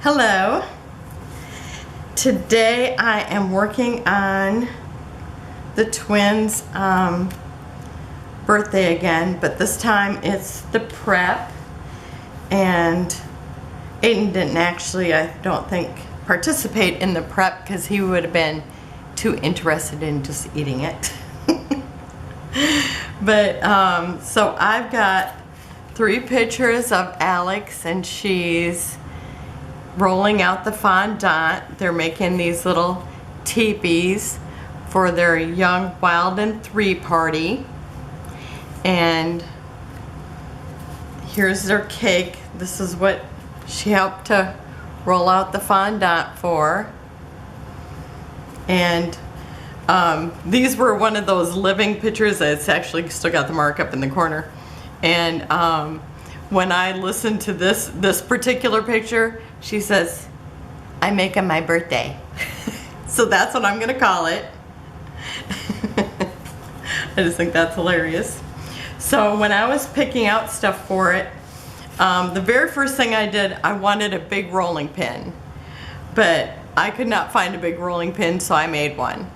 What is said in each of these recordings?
Hello. Today I am working on the twins' birthday again, but this time it's the prep, and Aiden didn't actually, I don't think, participate in the prep because he would have been too interested in just eating it. But so I've got 3 pictures of Alex, and she's rolling out the fondant. They're making these little teepees for their young wild and 3 party. And here's their cake. This is what she helped to roll out the fondant for. And these were one of those living pictures. It's actually still got the mark up in the corner. And when I listened to this particular picture, she says, "I'm making my birthday." So that's what I'm gonna call it. I just think that's hilarious. So when I was picking out stuff for it, the very first thing I did, I wanted a big rolling pin, but I could not find a big rolling pin, so I made one.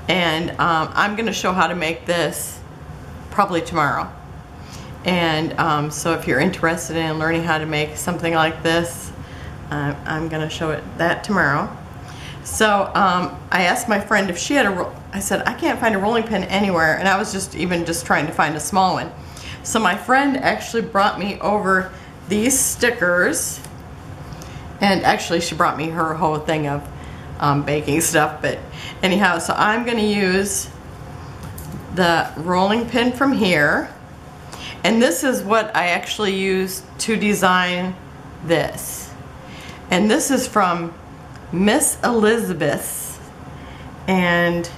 And I'm gonna show how to make this probably tomorrow. And so if you're interested in learning how to make something like this, I'm gonna show it that tomorrow. So I asked my friend if she had I said, I can't find a rolling pin anywhere, and I was just trying to find a small one. So my friend actually brought me over these stickers, and actually she brought me her whole thing of baking stuff, but anyhow, so I'm gonna use the rolling pin from here, and this is what I actually used to design this. And this is from Miss Elizabeth's, and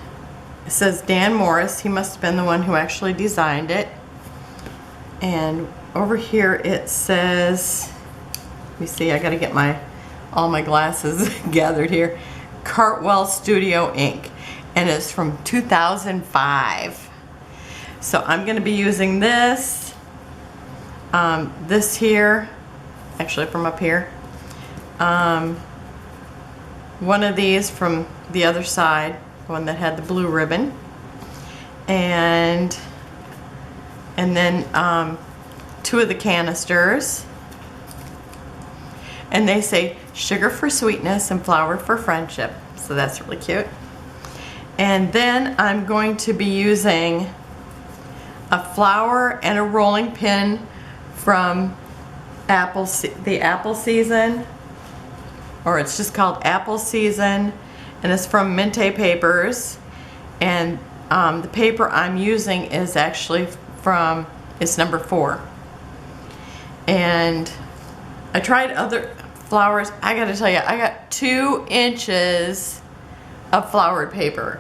it says Dan Morris. He must have been the one who actually designed it. And over here it says, let me see, I gotta get all my glasses gathered here. Cartwell Studio Ink, and it's from 2005. So I'm gonna be using this, this here, actually from up here. One of these from the other side, the one that had the blue ribbon, and then 2 of the canisters, and they say sugar for sweetness and flour for friendship, so that's really cute. And then I'm going to be using a flower and a rolling pin from the Apple Season, or it's just called Apple Season, and it's from Mintay papers. And the paper I'm using is actually it's number 4. And I tried other flowers. I gotta tell you, I got 2 inches of flowered paper,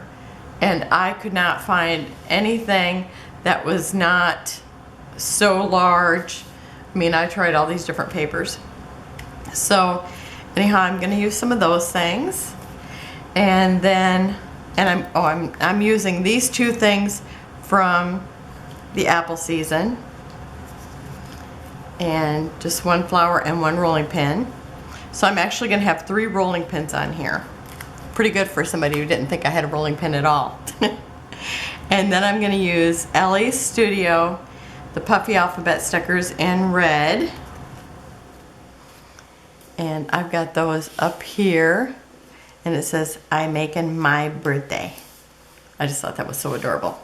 and I could not find anything that was not so large. I mean, I tried all these different papers. So anyhow, I'm gonna use some of those things. And then, I'm using these 2 things from the Apple Season, and just 1 flower and 1 rolling pin. So I'm actually gonna have 3 rolling pins on here. Pretty good for somebody who didn't think I had a rolling pin at all. And then I'm gonna use Elle Studio, the Puffy alphabet stickers in red. And I've got those up here, and it says, "I'm making my birthday." I just thought that was so adorable.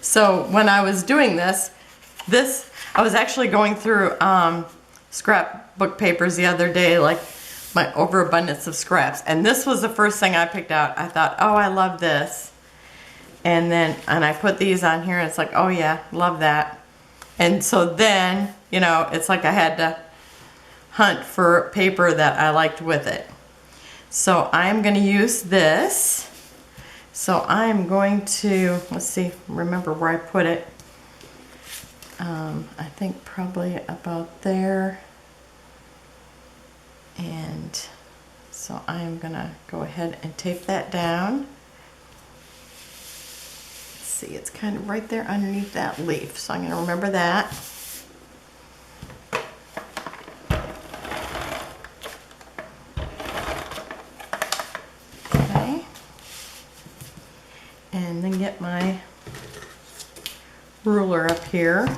So when I was doing this, I was actually going through scrapbook papers the other day, like my overabundance of scraps, and this was the first thing I picked out. I thought, oh, I love this. And I put these on here, and it's like, oh yeah, love that. And so then, it's like I had to hunt for paper that I liked with it. So I'm going to use this. So I'm going to, let's see, remember where I put it. I think probably about there. And so I'm going to go ahead and tape that down. Let's see, it's kind of right there underneath that leaf. So I'm going to remember that. get my ruler up here.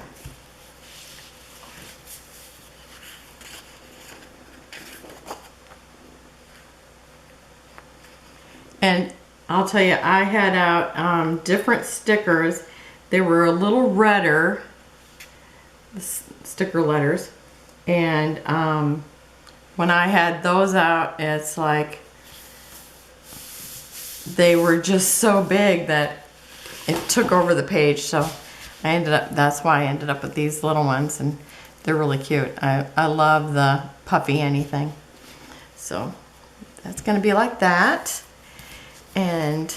And I'll tell you, I had out different stickers. They were a little redder, the sticker letters. And when I had those out, it's like they were just so big that it took over the page. So that's why I ended up with these little ones, and they're really cute. I love the puffy anything. So that's gonna be like that. And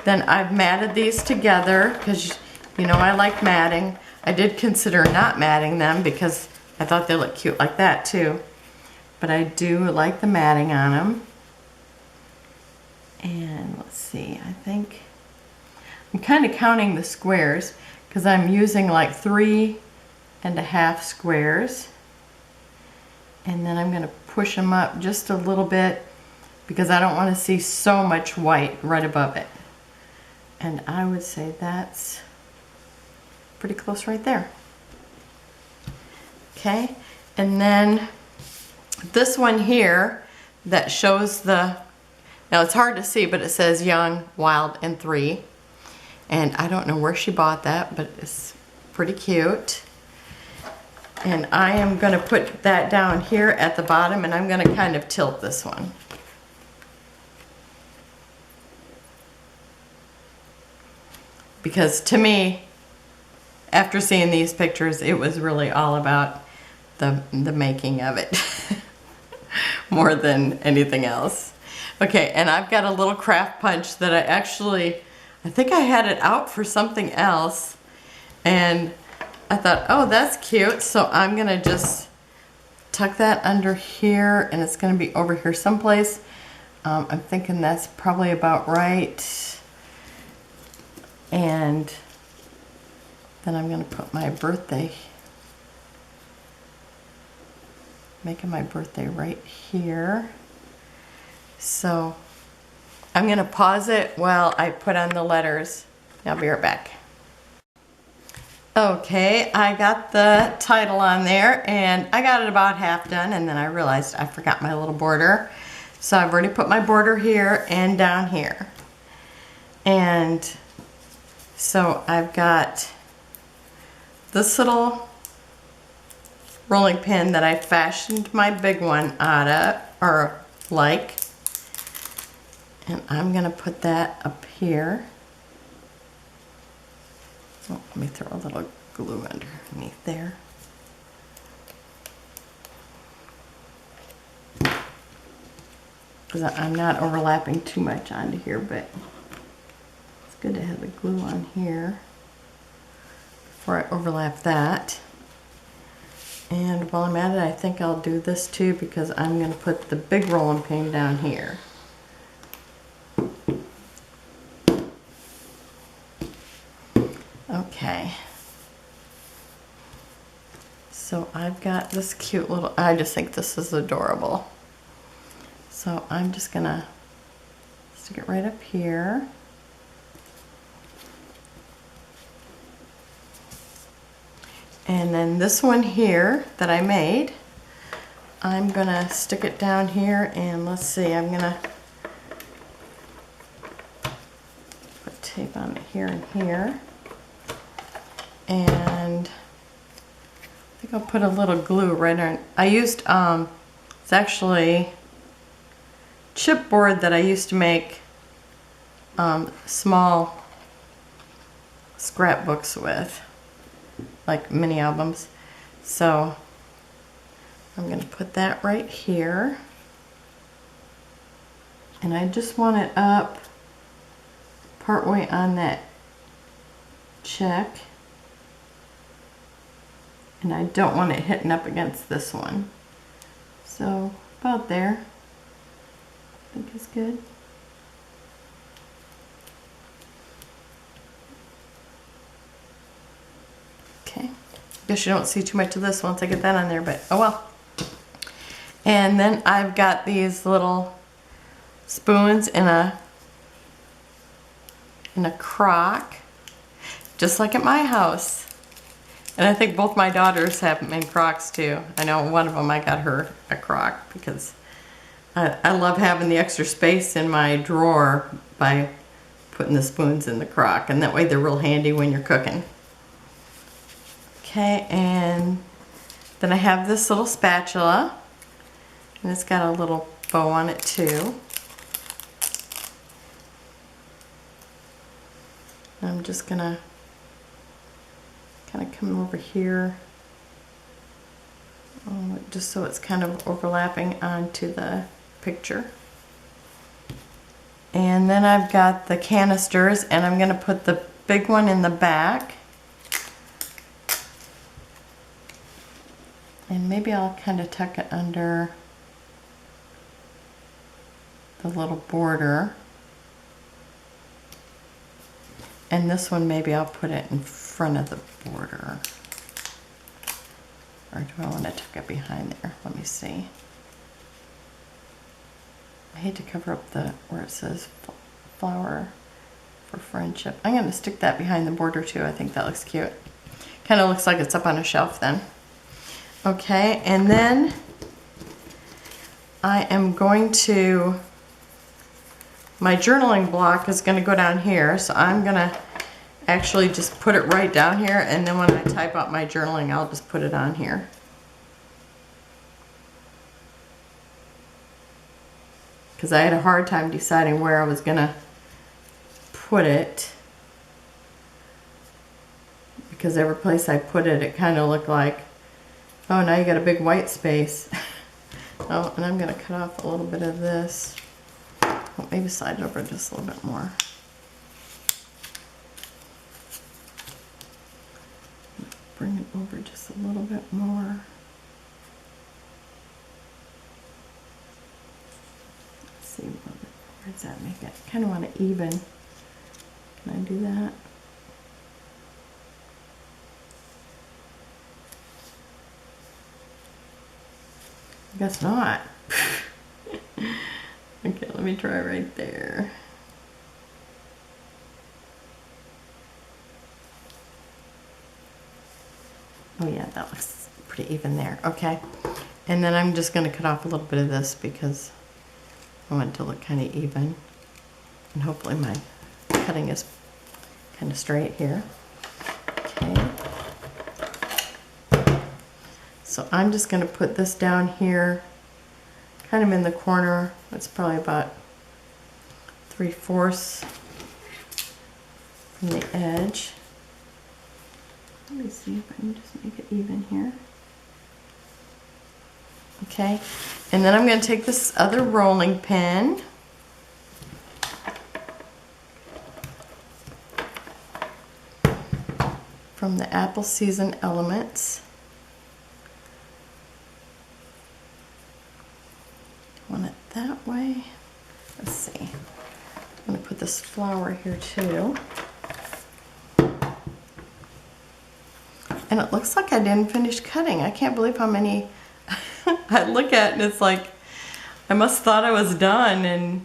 then I've matted these together because you know I like matting. I did consider not matting them because I thought they looked cute like that too. But I do like the matting on them. And let's see, I think I'm kind of counting the squares because I'm using like 3.5 squares. And then I'm going to push them up just a little bit because I don't want to see so much white right above it. And I would say that's pretty close right there. Okay, and then this one here that shows the, now it's hard to see, but it says Young, Wild, and 3. And I don't know where she bought that, but it's pretty cute. And I am going to put that down here at the bottom, and I'm going to kind of tilt this one. Because to me, after seeing these pictures, it was really all about the making of it more than anything else. Okay, and I've got a little craft punch that I think I had it out for something else, and I thought, oh, that's cute, so I'm gonna just tuck that under here, and it's gonna be over here someplace. I'm thinking that's probably about right. And then I'm gonna put my birthday, making my birthday right here. So I'm gonna pause it while I put on the letters. I'll be right back. Okay, I got the title on there and I got it about half done, and then I realized I forgot my little border. So I've already put my border here and down here. And so I've got this little rolling pin that I fashioned my big one out of, or like. And I'm gonna put that up here. Oh, let me throw a little glue underneath there. Because I'm not overlapping too much onto here, but it's good to have the glue on here before I overlap that. And while I'm at it, I think I'll do this too, because I'm going to put the big rolling pin down here. Okay. So I've got this cute little, I just think this is adorable. So I'm just going to stick it right up here. And then this one here that I made, I'm gonna stick it down here, and let's see, I'm gonna put tape on it here and here. And I think I'll put a little glue right on. I used, it's actually chipboard that I used to make small scrapbooks with, like mini albums. So I'm going to put that right here, and I just want it up partway on that check, and I don't want it hitting up against this one. So about there, I think is good. Okay, guess you don't see too much of this once I get that on there, but oh well. And then I've got these little spoons in a in a crock, just like at my house. And I think both my daughters have them in crocks too. I know one of them, I got her a crock because I love having the extra space in my drawer by putting the spoons in the crock, and that way they're real handy when you're cooking. Okay, and then I have this little spatula, and it's got a little bow on it too. I'm just gonna kind of come over here, just so it's kind of overlapping onto the picture. And then I've got the canisters, and I'm gonna put the big one in the back. And maybe I'll kind of tuck it under the little border. And this one, maybe I'll put it in front of the border. Or do I want to tuck it behind there? Let me see. I hate to cover up the where it says flower for friendship. I'm going to stick that behind the border too. I think that looks cute. Kind of looks like it's up on a shelf then. Okay, and then I am going to, my journaling block is going to go down here, so I'm going to actually just put it right down here, and then when I type out my journaling, I'll just put it on here. Because I had a hard time deciding where I was going to put it. Because every place I put it, it kind of looked like, oh, now you got a big white space. Oh, and I'm going to cut off a little bit of this. Well, maybe slide it over just a little bit more. Bring it over just a little bit more. Let's see, where does that make it? I kind of want it even. Can I do that? I guess not. Okay, let me try right there. Oh yeah, that looks pretty even there. Okay, and then I'm just going to cut off a little bit of this because I want it to look kind of even, and hopefully my cutting is kind of straight here. Okay, so I'm just going to put this down here, kind of in the corner. It's probably about 3/4 from the edge. Let me see if I can just make it even here. Okay, and then I'm going to take this other rolling pin, from the Apple Season Elements. Want it that way. Let's see. I'm going to put this flower here too. And it looks like I didn't finish cutting. I can't believe how many I look at, and it's like I must have thought I was done, and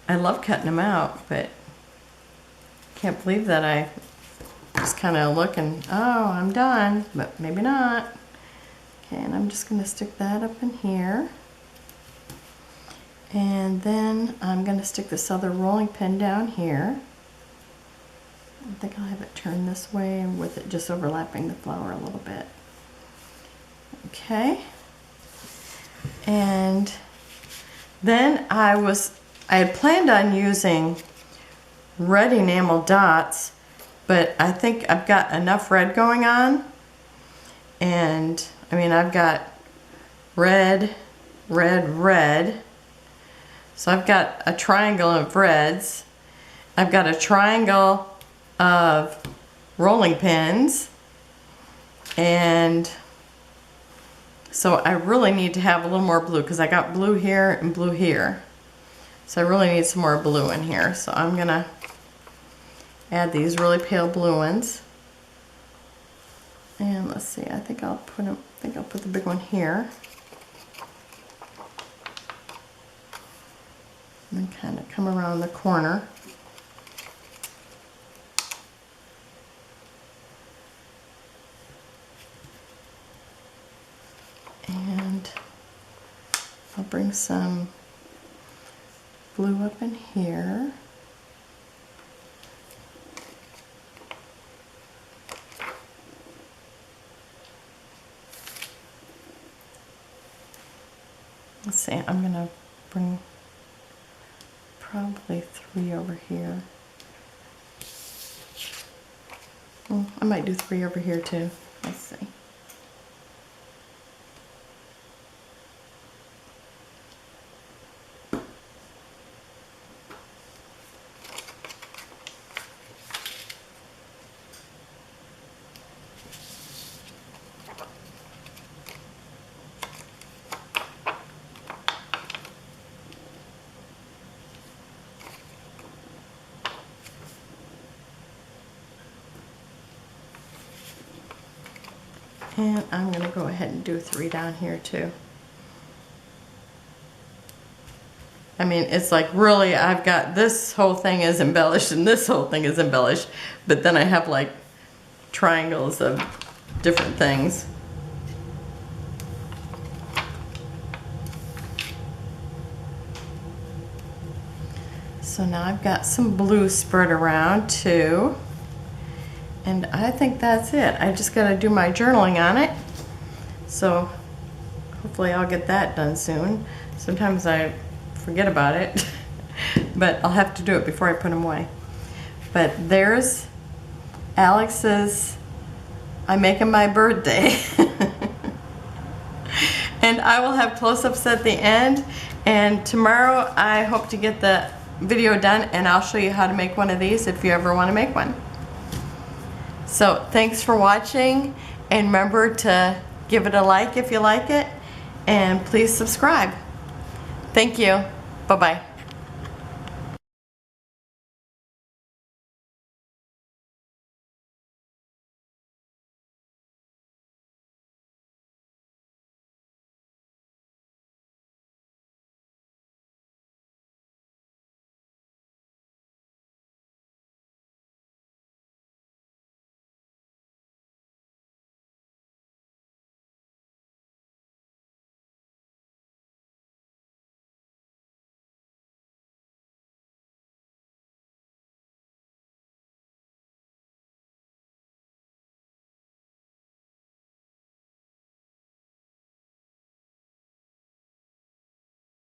I love cutting them out, but can't believe that I just kind of look and, oh, I'm done, but maybe not. Okay, and I'm just going to stick that up in here. And then I'm going to stick this other rolling pin down here. I think I'll have it turned this way with it just overlapping the flower a little bit. Okay. And then I had planned on using red enamel dots, but I think I've got enough red going on. And I mean, I've got red, red, red. So I've got a triangle of reds. I've got a triangle of rolling pins, and so I really need to have a little more blue because I got blue here and blue here. So I really need some more blue in here. So I'm gonna add these really pale blue ones. And let's see, I think I'll put the big one here. And then kind of come around the corner. And I'll bring some glue up in here. Let's see, I'm gonna bring probably 3 over here. I might do 3 over here too. Let's see. And I'm going to go ahead and do 3 down here too. I mean, it's like really, I've got this whole thing is embellished and this whole thing is embellished, but then I have like triangles of different things. So now I've got some blue spread around too. And I think that's it. I just got to do my journaling on it. So hopefully I'll get that done soon. Sometimes I forget about it, but I'll have to do it before I put them away. But there's Alex's I Make 'em My Birthday. And I will have close-ups at the end. And tomorrow I hope to get the video done and I'll show you how to make one of these if you ever want to make one. So thanks for watching, and remember to give it a like if you like it, and please subscribe. Thank you. Bye-bye.